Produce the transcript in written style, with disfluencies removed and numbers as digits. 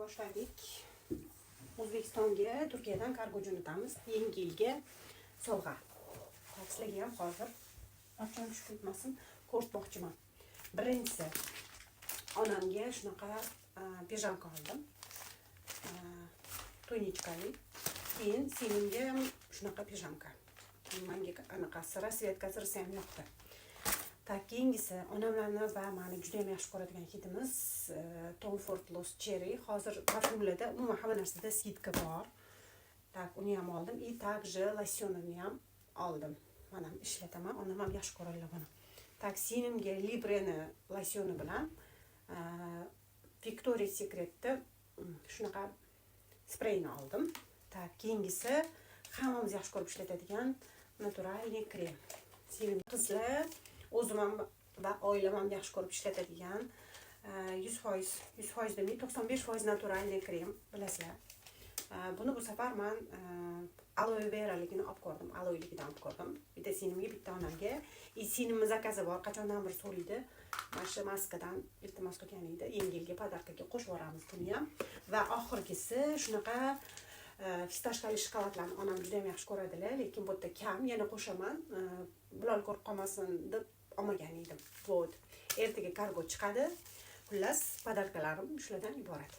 boshladik. O'zbekistonga Turkiyadan kargo jo'natamiz. Yangi yilga sovg'a. Sizlarga ham hozir ocham tushib ketmasin, ko'rsatmoqchiman. Birinchisi onamga shunaqa pijamka oldim. Tunichkali. Keyin singlimga ham shunaqa pijamka. Menga anaqasi rasvetkasi ham yoqdi. Keyingisi onamlarni va meni juda ham yaxshi ko'radigan hidimiz Tom Ford Lost Cherry. Hozir parfumlarda umuman hamma narsada skidka bor. Uni ham oldim. И также losyonini ham oldim. Mana ishlataman. Onam ham yaxshi ko'radilar buni. Singlimga Libre'ni losyoni bilan Victoria's Secret'da shunaqa spreyni oldim. Keyingisi hammamiz yaxshi ko'rib ishlatadigan naturalniy krem. Singlim qizlar o'zim ham va oilam ham yaxshi ko'rib ishlatadigan 100% demay 95% naturalniy krem bilasizlar. Buni bu safar men aloe veraligini olib ko'rdim, aloeligidan olib ko'rdim. Bitta singlimga, bitta onamga. Singlimni zakazi bor, qachondan bir so'raydi. Mana shu maskadan iltimos qilgan edi. Yangi yilga podarkaga qo'shib yuboramiz buni ham. Va oxirgisi shunaqa fistashkali shokoladlarni onam juda ham yaxshi ko'radilar, lekin bu yerda kam, yana qo'shaman. Bular ko'rib qolmasin deb olmagan edim. Ertaga kargo chiqadi. Xullas, podarkalarim shulardan iborat.